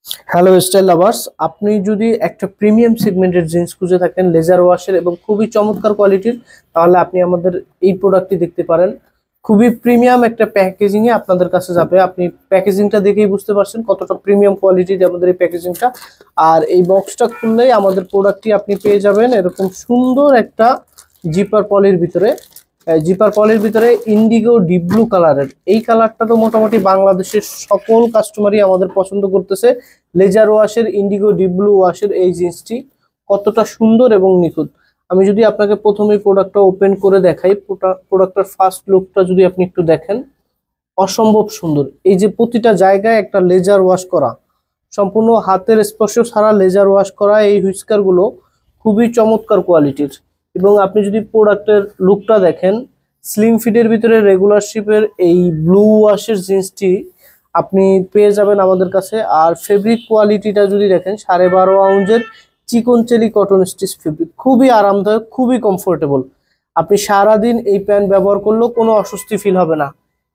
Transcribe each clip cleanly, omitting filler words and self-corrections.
Hello style lovers, আপনি যদি একটা প্রিমিয়াম সেগমেন্টের জিন্স খুঁজে থাকেন লেজার ওয়াশের এবং খুবই চমৎকার কোয়ালিটির, তাহলে আপনি আমাদের এই প্রোডাক্টটি দেখতে পারেন। খুবই প্রিমিয়াম একটা প্যাকেজিং এ আপনাদের কাছে যাবে। আপনি প্যাকেজিংটা দেখেই বুঝতে পারছেন কতটা প্রিমিয়াম কোয়ালিটির আমাদের এই প্যাকেজিংটা। আর এই বক্সটা খুললেই আমাদের প্রোডাক্টটি আপনি পেয়ে যাবেন এরকম সুন্দর একটা জিপার পলির ভিতরে। জিপার পলির ভিতরে ইন্ডিগো ডিপ ব্লু কালারের এই কালারটা তো মোটামুটি বাংলাদেশের সকল কাস্টমারই আমাদের পছন্দ করতেছে। লেজার ওয়াশের ইন্ডিগো ডিপ ব্লু ওয়াশের এই জিন্সটি কতটা সুন্দর এবং নিখুঁত। আমি যদি আপনাকে প্রথমে প্রোডাক্টটা ওপেন করে দেখাই, প্রোডাক্টটার ফার্স্ট লুকটা যদি আপনি একটু দেখেন, অসম্ভব সুন্দর। এই যে প্রতিটা জায়গায় একটা লেজার ওয়াশ করা, সম্পূর্ণ হাতের স্পর্শ ছাড়া লেজার ওয়াশ করা এই হুইস্কার গুলো খুবই চমৎকার কোয়ালিটির। এবং আপনি যদি প্রোডাক্টের লুকটা দেখেন, স্লিম ফিটের ভিতরে রেগুলার শিপের এই ব্লু ওয়াশের জিন্সটি আপনি পেয়ে যাবেন আমাদের কাছে। আর ফেব্রিক কোয়ালিটিটা যদি দেখেন, 12.5 আউন্সের চিকন চেলি কটন স্টিচ ফেব্রিক, খুবই আরামদায়ক, খুবই কমফোর্টেবল। আপনি সারাদিন এই প্যান্ট ব্যবহার করলেও কোনো অস্বস্তি ফিল হবে না।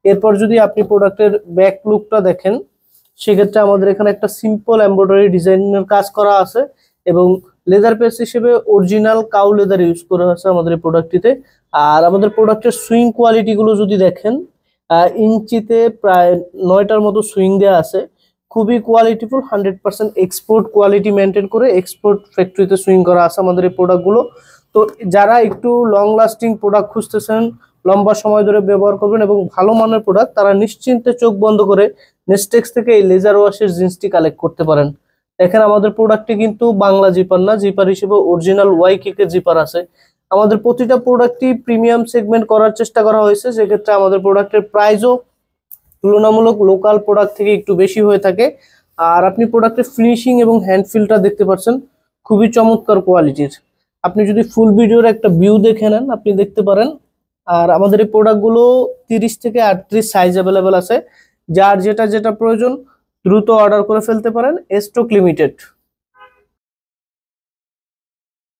এরপর যদি আপনি প্রোডাক্টের ব্যাক লুকটা দেখেন, সেক্ষেত্রে আমাদের এখানে একটা সিম্পল এমব্রয়ডারি ডিজাইনের কাজ করা আছে এবং লেদার পেস হিসেবে অরিজিনাল কাউ লেদার ইউজ করা আছে আমাদের এই প্রোডাক্টটিতে। আর আমাদের প্রোডাক্টের সুইং কোয়ালিটি গুলো যদি দেখেন, ইঞ্চিতে প্রায় 9টার মতো সুইং দেওয়া আছে। খুবই কোয়ালিটিফুল, 100% এক্সপোর্ট কোয়ালিটি মেনটেন করে এক্সপোর্ট ফ্যাক্টরিতে সুইং করা আছে আমাদের এই প্রোডাক্টগুলো। তো যারা একটু লং লাস্টিং প্রোডাক্ট খুঁজতেছেন, লম্বা সময় ধরে ব্যবহার করবেন এবং ভালো মানের প্রোডাক্ট, তারা নিশ্চিন্তে চোখ বন্ধ করে নেস্টেক্স থেকে এই লেজার ওয়াশের জিন্সটি কালেক্ট করতে পারেন। দেখেন আমাদের প্রোডাক্টে কিন্তু বাংলা জিপার না, জিপার হিসেবে অরিজিনাল ওয়াইকেকে জিপার আছে। আমাদের প্রতিটা প্রোডাক্টই প্রিমিয়াম সেগমেন্ট করার চেষ্টা করা হয়েছে, সেক্ষেত্রে আমাদের প্রোডাক্টের প্রাইসও তুলনামূলক লোকাল প্রোডাক্ট থেকে একটু বেশি হয়ে থাকে। আর আপনি প্রোডাক্টের ফিনিশিং এবং হ্যান্ড ফিলটা দেখতে পাচ্ছেন, খুবই চমৎকার কোয়ালিটির। আপনি যদি ফুল ভিডিওর একটা ভিউ দেখে নেন, আপনি দেখতে পারেন। আর আমাদের এই প্রোডাক্টগুলো 30 থেকে 38 সাইজ অ্যাভেলেবেল আছে। যার যেটা যেটা প্রয়োজন দ্রুত অর্ডার করে ফেলতে পারেন, স্টক লিমিটেড।